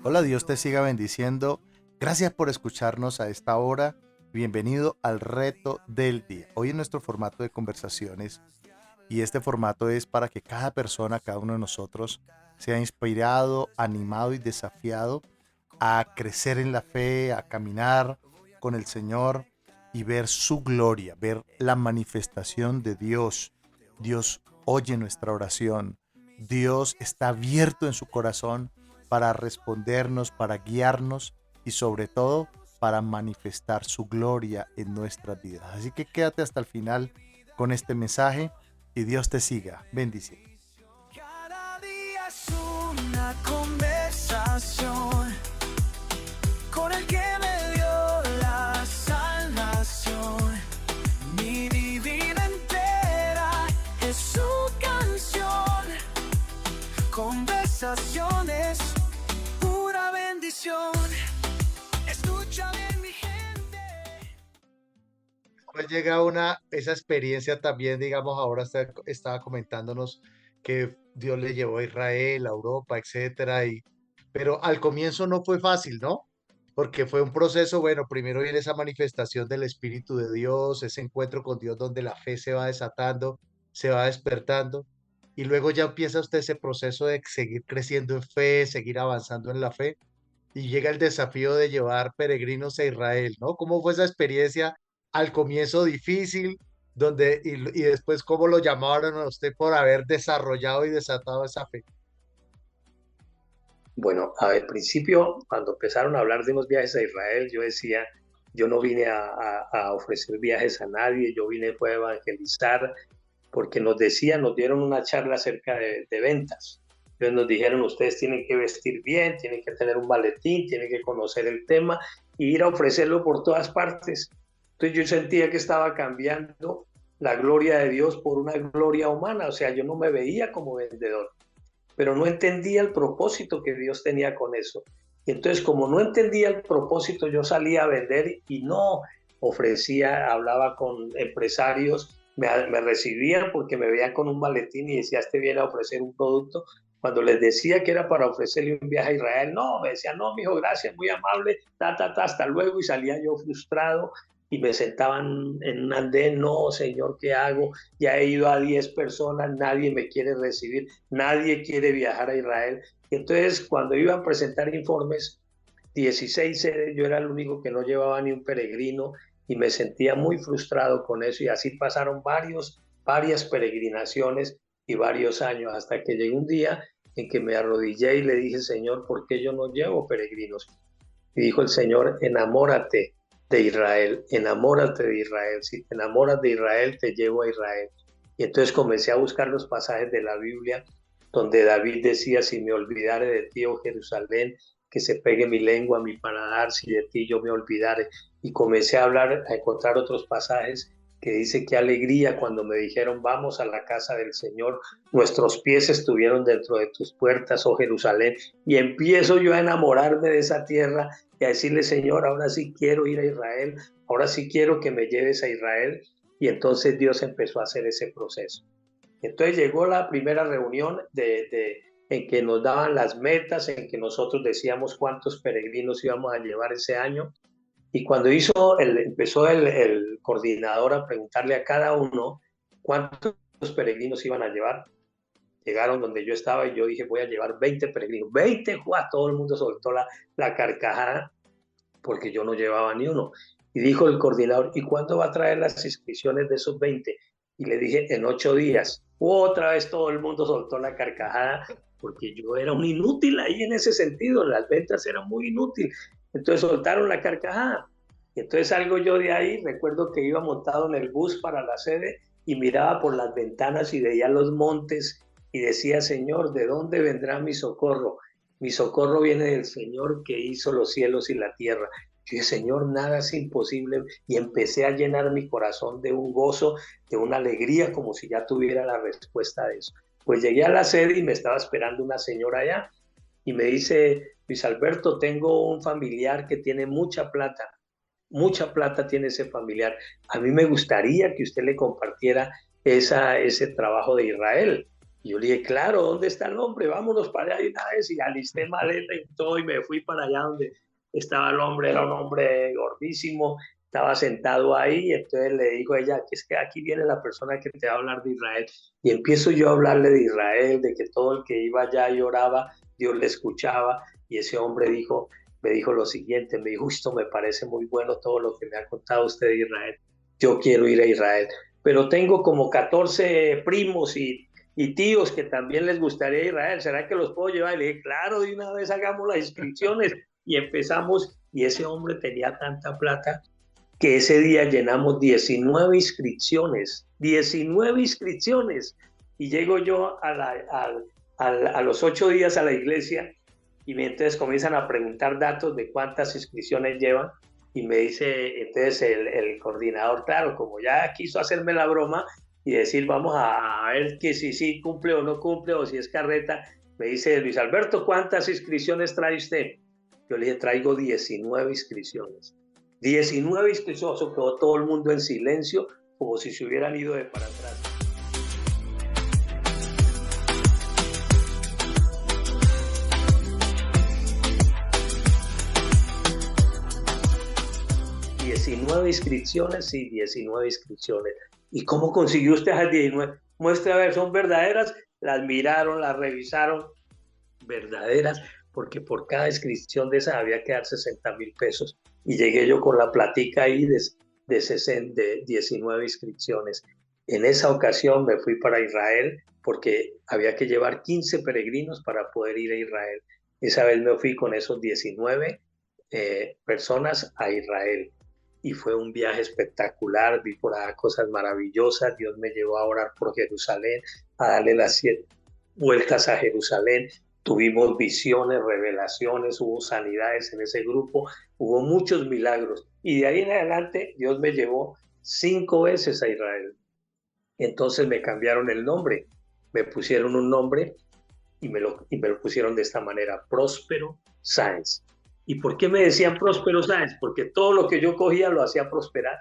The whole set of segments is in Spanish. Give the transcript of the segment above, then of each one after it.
Hola, Dios te siga bendiciendo. Gracias por escucharnos a esta hora. Bienvenido al reto del día. Hoy en nuestro formato de conversaciones, y este formato es para que cada persona, cada uno de nosotros, sea inspirado, animado y desafiado a crecer en la fe, a caminar con el Señor y ver su gloria, ver la manifestación de Dios. Dios oye nuestra oración. Dios está abierto en su corazón para respondernos, para guiarnos y sobre todo para manifestar su gloria en nuestras vidas. Así que quédate hasta el final con este mensaje y Dios te siga bendiciendo. Cada día es una conversación con el que me dio la salvación. Mi vida entera es su canción. Conversaciones, pura bendición. Escucha bien, mi gente. Pues llega esa experiencia también, digamos, ahora estaba comentándonos que Dios le llevó a Israel, a Europa, etcétera, pero al comienzo no fue fácil, ¿no? Porque fue un proceso, bueno, primero viene esa manifestación del Espíritu de Dios, ese encuentro con Dios donde la fe se va desatando, se va despertando, y luego ya empieza usted ese proceso de seguir creciendo en fe, seguir avanzando en la fe, y llega el desafío de llevar peregrinos a Israel, ¿no? ¿Cómo fue esa experiencia al comienzo difícil, y después cómo lo llamaron a usted por haber desarrollado y desatado esa fe? Bueno, al principio, cuando empezaron a hablar de unos viajes a Israel, yo decía, yo no vine a ofrecer viajes a nadie, yo vine fue a evangelizar, porque nos dieron una charla acerca de ventas. Entonces nos dijeron, ustedes tienen que vestir bien, tienen que tener un maletín, tienen que conocer el tema y ir a ofrecerlo por todas partes. Entonces yo sentía que estaba cambiando la gloria de Dios por una gloria humana, o sea, yo no me veía como vendedor, pero no entendía el propósito que Dios tenía con eso. Y entonces, como no entendía el propósito, yo salía a vender y no ofrecía, hablaba con empresarios, me recibían porque me veían con un maletín y decía, este viene a ofrecer un producto. Cuando les decía que era para ofrecerle un viaje a Israel, no, me decían, no, mijo, gracias, muy amable, hasta luego, y salía yo frustrado y me sentaban en un andén, no, señor, ¿qué hago? Ya he ido a 10 personas, nadie me quiere recibir, nadie quiere viajar a Israel. Y entonces, cuando iban a presentar informes, 16 sedes, yo era el único que no llevaba ni un peregrino y me sentía muy frustrado con eso. Y así pasaron varias peregrinaciones y varios años, hasta que llegó un día en que me arrodillé y le dije, Señor, ¿por qué yo no llevo peregrinos? Y dijo el Señor, enamórate de Israel, enamórate de Israel. Si te enamoras de Israel, te llevo a Israel. Y entonces comencé a buscar los pasajes de la Biblia donde David decía, si me olvidare de ti, oh Jerusalén, que se pegue mi lengua a mi paladar, si de ti yo me olvidare. Y comencé a hablar, a encontrar otros pasajes que dice, qué alegría cuando me dijeron, vamos a la casa del Señor, nuestros pies estuvieron dentro de tus puertas, oh Jerusalén, y empiezo yo a enamorarme de esa tierra y a decirle, Señor, ahora sí quiero ir a Israel, ahora sí quiero que me lleves a Israel. Y entonces Dios empezó a hacer ese proceso. Entonces llegó la primera reunión en que nos daban las metas, en que nosotros decíamos cuántos peregrinos íbamos a llevar ese año. Y cuando empezó el coordinador a preguntarle a cada uno cuántos peregrinos iban a llevar, llegaron donde yo estaba y yo dije, voy a llevar 20 peregrinos. 20, ¡juá! Todo el mundo soltó la carcajada porque yo no llevaba ni uno. Y dijo el coordinador, ¿y cuándo va a traer las inscripciones de esos 20? Y le dije, en 8 días. Otra vez todo el mundo soltó la carcajada porque yo era un inútil ahí en ese sentido, las ventas eran muy inútiles. Entonces soltaron la carcajada. Entonces salgo yo de ahí, recuerdo que iba montado en el bus para la sede y miraba por las ventanas y veía los montes y decía, Señor, ¿de dónde vendrá mi socorro? Mi socorro viene del Señor que hizo los cielos y la tierra. Yo dije, Señor, nada es imposible. Y empecé a llenar mi corazón de un gozo, de una alegría, como si ya tuviera la respuesta de eso. Pues llegué a la sede y me estaba esperando una señora allá. Y me dice, Luis Alberto, tengo un familiar que tiene mucha plata tiene ese familiar. A mí me gustaría que usted le compartiera ese trabajo de Israel. Y yo le dije, claro, ¿dónde está el hombre? Vámonos para allá de una vez. Y alisté maleta y todo y me fui para allá donde estaba el hombre. Era un hombre gordísimo, estaba sentado ahí. Y entonces le dijo a ella, que es que aquí viene la persona que te va a hablar de Israel. Y empiezo yo a hablarle de Israel, de que todo el que iba allá y oraba, Dios le escuchaba. Y ese hombre me dijo lo siguiente, me dijo, esto me parece muy bueno todo lo que me ha contado usted de Israel. Yo quiero ir a Israel, pero tengo como 14 primos y tíos que también les gustaría Israel, ¿será que los puedo llevar? Y le dije, claro, de una vez hagamos las inscripciones. Y empezamos, y ese hombre tenía tanta plata que ese día llenamos 19 inscripciones, 19 inscripciones. Y llego yo a los 8 días a la iglesia y entonces comienzan a preguntar datos de cuántas inscripciones llevan. Y me dice entonces el coordinador, claro, como ya quiso hacerme la broma, y decir, vamos a ver que si cumple o no cumple, o si es carreta, me dice, Luis Alberto, ¿cuántas inscripciones trae usted? Yo le dije, traigo 19 inscripciones. 19 inscripciones, quedó todo el mundo en silencio, como si se hubieran ido de para atrás. ¿19 inscripciones? Sí, 19 inscripciones. ¿Y cómo consiguió usted esas 19? Muestra a ver, ¿son verdaderas? Las miraron, las revisaron, verdaderas, porque por cada inscripción de esas había que dar 60.000 pesos. Y llegué yo con la platica ahí de 19 inscripciones. En esa ocasión me fui para Israel porque había que llevar 15 peregrinos para poder ir a Israel. Esa vez me fui con esos 19 personas a Israel. Y fue un viaje espectacular, vi por ahí cosas maravillosas, Dios me llevó a orar por Jerusalén, a darle las 7 vueltas a Jerusalén, tuvimos visiones, revelaciones, hubo sanidades en ese grupo, hubo muchos milagros, y de ahí en adelante Dios me llevó 5 veces a Israel. Entonces me cambiaron el nombre, me pusieron un nombre y me lo pusieron de esta manera, Próspero Sáenz. ¿Y por qué me decían Próspero Sáenz? Porque todo lo que yo cogía lo hacía prosperar.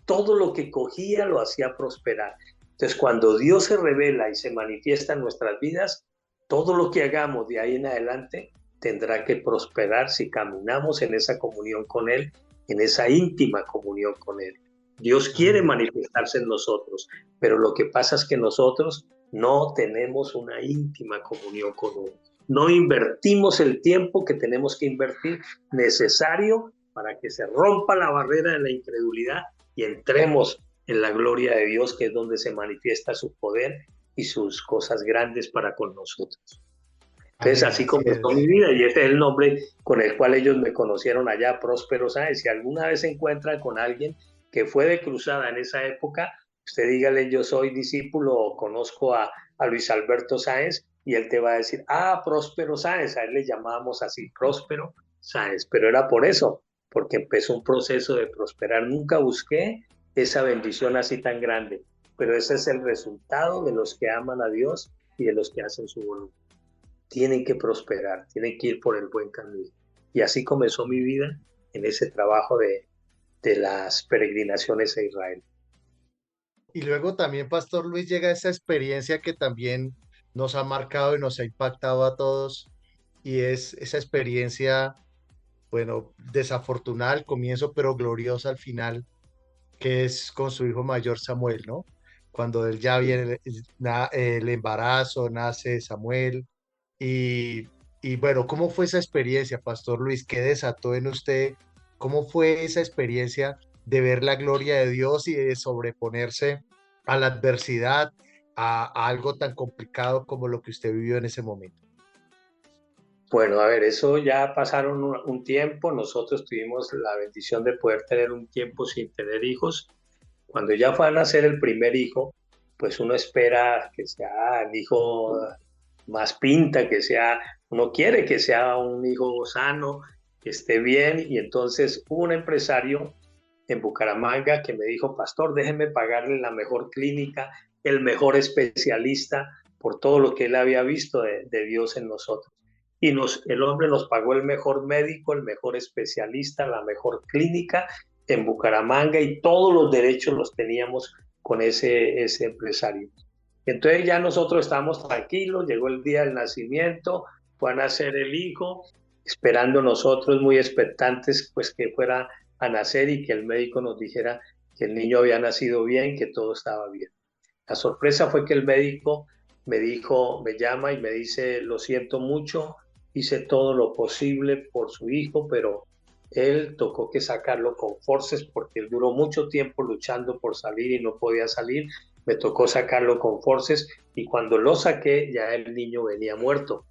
Todo lo que cogía lo hacía prosperar. Entonces, cuando Dios se revela y se manifiesta en nuestras vidas, todo lo que hagamos de ahí en adelante tendrá que prosperar si caminamos en esa comunión con Él, en esa íntima comunión con Él. Dios quiere manifestarse en nosotros, pero lo que pasa es que nosotros no tenemos una íntima comunión con Él. No invertimos el tiempo que tenemos que invertir necesario para que se rompa la barrera de la incredulidad y entremos en la gloria de Dios, que es donde se manifiesta su poder y sus cosas grandes para con nosotros. Entonces, así comenzó mi vida, y este es el nombre con el cual ellos me conocieron allá, Próspero Sáenz. Si alguna vez se encuentran con alguien que fue de cruzada en esa época, usted dígale, yo soy discípulo o conozco a Luis Alberto Sáenz, y él te va a decir, Próspero Sáenz, a él le llamábamos así, Próspero Sáenz, pero era por eso, porque empezó un proceso de prosperar. Nunca busqué esa bendición así tan grande, pero ese es el resultado de los que aman a Dios y de los que hacen su voluntad. Tienen que prosperar, tienen que ir por el buen camino. Y así comenzó mi vida en ese trabajo de las peregrinaciones a Israel. Y luego también, Pastor Luis, llega esa experiencia que también nos ha marcado y nos ha impactado a todos, y es esa experiencia, bueno, desafortunada al comienzo, pero gloriosa al final, que es con su hijo mayor Samuel, ¿no? Cuando él ya viene el embarazo, nace Samuel, y bueno, ¿cómo fue esa experiencia, Pastor Luis? ¿Qué desató en usted? ¿Cómo fue esa experiencia de ver la gloria de Dios y de sobreponerse a la adversidad, a algo tan complicado como lo que usted vivió en ese momento? Bueno, a ver, eso ya pasaron un tiempo. Nosotros tuvimos la bendición de poder tener un tiempo sin tener hijos. Cuando ya fue a nacer el primer hijo, pues uno espera que sea el hijo más pinta, uno quiere que sea un hijo sano, que esté bien. Y entonces hubo un empresario en Bucaramanga que me dijo, pastor, déjeme pagarle la mejor clínica, el mejor especialista, por todo lo que él había visto de Dios en nosotros. Y el hombre nos pagó el mejor médico, el mejor especialista, la mejor clínica en Bucaramanga, y todos los derechos los teníamos con ese empresario. Entonces ya nosotros estábamos tranquilos, llegó el día del nacimiento, fue a nacer el hijo, esperando nosotros muy expectantes pues que fuera a nacer y que el médico nos dijera que el niño había nacido bien, que todo estaba bien. La sorpresa fue que el médico me dijo, me llama y me dice, lo siento mucho, hice todo lo posible por su hijo, pero él tocó que sacarlo con forceps porque él duró mucho tiempo luchando por salir y no podía salir. Me tocó sacarlo con forceps y cuando lo saqué ya el niño venía muerto.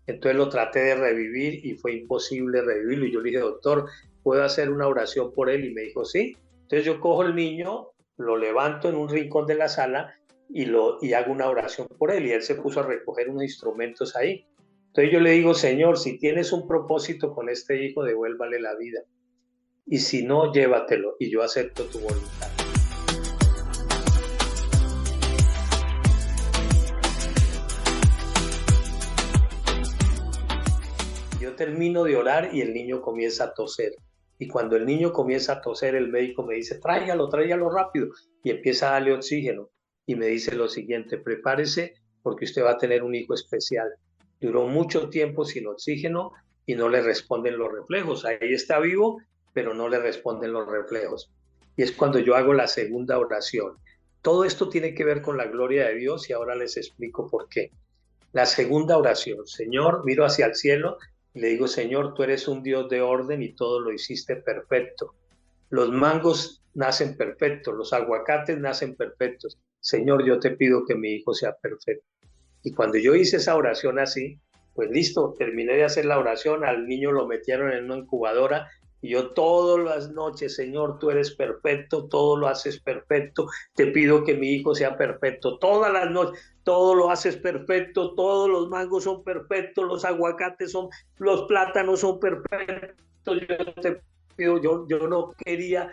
Entonces lo traté de revivir y fue imposible revivirlo. Y yo le dije, doctor, ¿puedo hacer una oración por él? Y me dijo, sí. Entonces yo cojo el niño, lo levanto en un rincón de la sala y hago una oración por él. Y él se puso a recoger unos instrumentos ahí. Entonces yo le digo, Señor, si tienes un propósito con este hijo, devuélvale la vida. Y si no, llévatelo y yo acepto tu voluntad. Yo termino de orar y el niño comienza a toser. Y cuando el niño comienza a toser, el médico me dice, tráigalo rápido. Y empieza a darle oxígeno. Y me dice lo siguiente, prepárese porque usted va a tener un hijo especial. Duró mucho tiempo sin oxígeno y no le responden los reflejos. Ahí está vivo, pero no le responden los reflejos. Y es cuando yo hago la segunda oración. Todo esto tiene que ver con la gloria de Dios y ahora les explico por qué. La segunda oración, Señor, miro hacia el cielo y le digo, Señor, tú eres un Dios de orden y todo lo hiciste perfecto. Los mangos nacen perfectos, los aguacates nacen perfectos. Señor, yo te pido que mi hijo sea perfecto. Y cuando yo hice esa oración así, pues listo, terminé de hacer la oración, al niño lo metieron en una incubadora y yo todas las noches, Señor, tú eres perfecto, todo lo haces perfecto, te pido que mi hijo sea perfecto, todas las noches, todo lo haces perfecto, todos los mangos son perfectos, los aguacates son, los plátanos son perfectos, yo te pido, yo no quería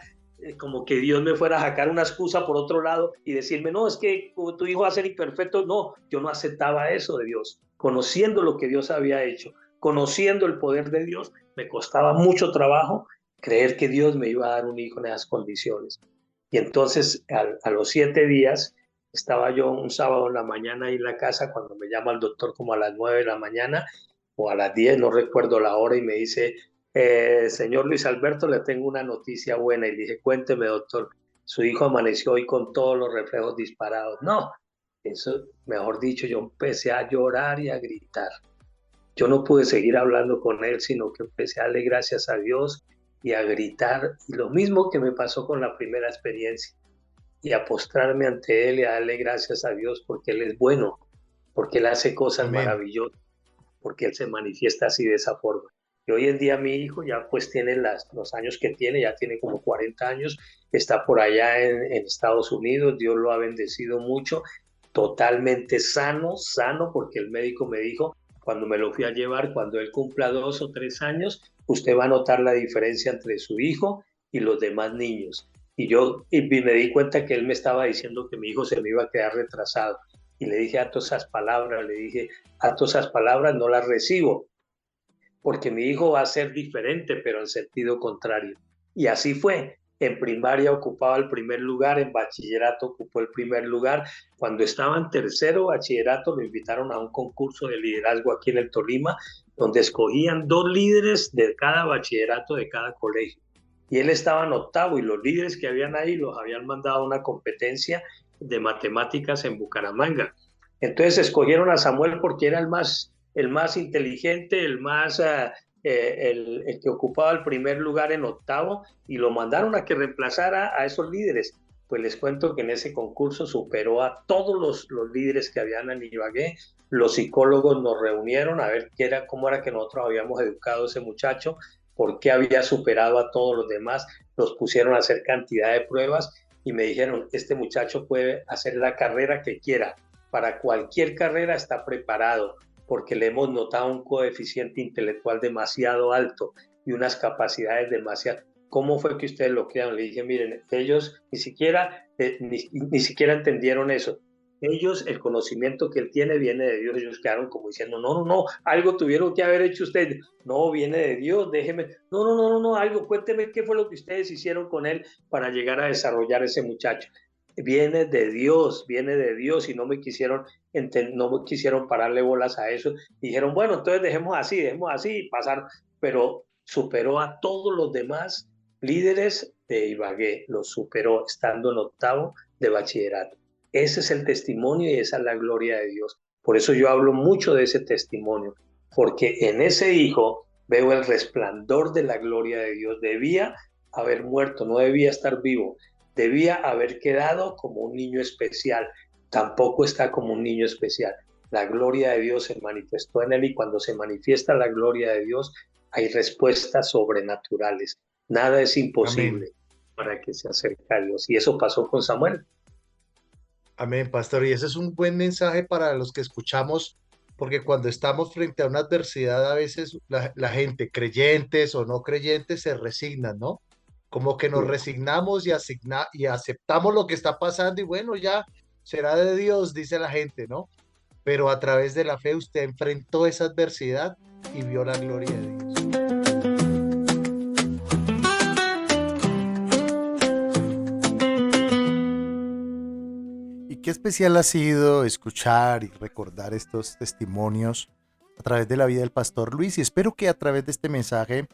como que Dios me fuera a sacar una excusa por otro lado y decirme, no, es que tu hijo va a ser imperfecto. No, yo no aceptaba eso de Dios. Conociendo lo que Dios había hecho, conociendo el poder de Dios, me costaba mucho trabajo creer que Dios me iba a dar un hijo en esas condiciones. Y entonces, a los 7 días, estaba yo un sábado en la mañana ahí en la casa, cuando me llama el doctor como a las 9 de la mañana o a las 10, no recuerdo la hora, y me dice, señor Luis Alberto, le tengo una noticia buena. Y dije, cuénteme, doctor, su hijo amaneció hoy con todos los reflejos disparados. No, eso, mejor dicho, yo empecé a llorar y a gritar. Yo no pude seguir hablando con él, sino que empecé a darle gracias a Dios y a gritar. Y lo mismo que me pasó con la primera experiencia. Y a postrarme ante él y a darle gracias a Dios porque él es bueno, porque él hace cosas Amén. maravillosas, porque él se manifiesta así de esa forma. Y hoy en día mi hijo ya pues tiene los años que tiene, ya tiene como 40 años, está por allá en Estados Unidos, Dios lo ha bendecido mucho, totalmente sano, porque el médico me dijo, cuando me lo fui a llevar, cuando él cumpla 2 o 3 años, usted va a notar la diferencia entre su hijo y los demás niños. Y me di cuenta que él me estaba diciendo que mi hijo se me iba a quedar retrasado. Y le dije a todas esas palabras, le dije, a todas esas palabras no las recibo, porque mi hijo va a ser diferente, pero en sentido contrario. Y así fue. En primaria ocupaba el primer lugar, en bachillerato ocupó el primer lugar. Cuando estaba en tercero bachillerato lo invitaron a un concurso de liderazgo aquí en el Tolima, donde escogían 2 líderes de cada bachillerato de cada colegio. Y él estaba en octavo y los líderes que habían ahí los habían mandado a una competencia de matemáticas en Bucaramanga. Entonces escogieron a Samuel porque era el más inteligente, el que ocupaba el primer lugar en octavo, y lo mandaron a que reemplazara a esos líderes. Pues les cuento que en ese concurso superó a todos los líderes que habían en Ibagué. Los psicólogos nos reunieron a ver cómo era que nosotros habíamos educado a ese muchacho, por qué había superado a todos los demás. Nos pusieron a hacer cantidad de pruebas y me dijeron, este muchacho puede hacer la carrera que quiera, para cualquier carrera está preparado, porque le hemos notado un coeficiente intelectual demasiado alto y unas capacidades demasiado. ¿Cómo fue que ustedes lo crearon? Le dije, miren, ellos ni siquiera entendieron eso. Ellos, el conocimiento que él tiene viene de Dios. Ellos quedaron como diciendo, no, algo tuvieron que haber hecho ustedes. No, viene de Dios, déjeme. No, algo, cuénteme qué fue lo que ustedes hicieron con él para llegar a desarrollar ese muchacho. viene de Dios y no me quisieron pararle bolas a eso. Dijeron, bueno, entonces dejemos así y pasar, pero superó a todos los demás líderes de Ibagué, los superó estando en octavo de bachillerato. Ese es el testimonio y esa es la gloria de Dios. Por eso yo hablo mucho de ese testimonio, porque en ese hijo veo el resplandor de la gloria de Dios. Debía haber muerto, no debía estar vivo, debía haber quedado como un niño especial. Tampoco está como un niño especial. La gloria de Dios se manifestó en él y cuando se manifiesta la gloria de Dios hay respuestas sobrenaturales. Nada es imposible Amén. para que se acerque a Dios. Y eso pasó con Samuel. Amén, pastor. Y ese es un buen mensaje para los que escuchamos, porque cuando estamos frente a una adversidad, a veces la gente, creyentes o no creyentes, se resignan, ¿no? Como que nos resignamos y aceptamos lo que está pasando y bueno, ya será de Dios, dice la gente, ¿no? Pero a través de la fe usted enfrentó esa adversidad y vio la gloria de Dios. Y qué especial ha sido escuchar y recordar estos testimonios a través de la vida del pastor Luis, y espero que a través de este mensaje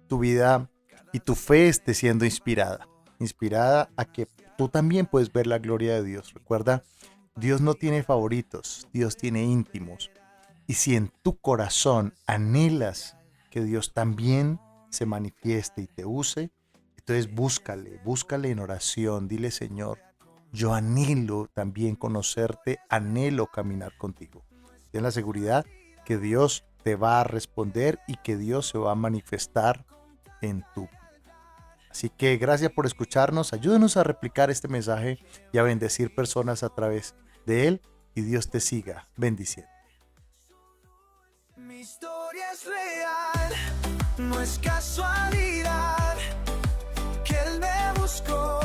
tu vida y tu fe esté siendo inspirada a que tú también puedes ver la gloria de Dios. Recuerda, Dios no tiene favoritos, Dios tiene íntimos. Y si en tu corazón anhelas que Dios también se manifieste y te use, entonces búscale en oración, dile: Señor, yo anhelo también conocerte, anhelo caminar contigo. Ten la seguridad que Dios te va a responder y que Dios se va a manifestar en tu vida. Así que gracias por escucharnos, ayúdenos a replicar este mensaje y a bendecir personas a través de él, y Dios te siga bendiciendo. Mi historia es real, no es casualidad que él me buscó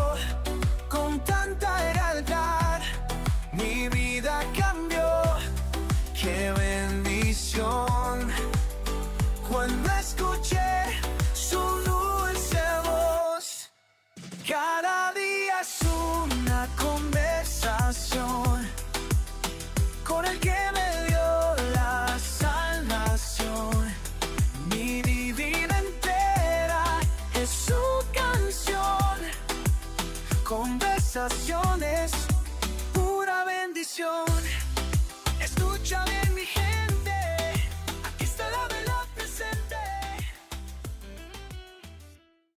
con tanta heraldad. Mi vida cambió, qué bendición. Cuando escuché su dulce voz, cada día es una conversación con el que me dio la salvación. Mi vida entera es su canción, conversaciones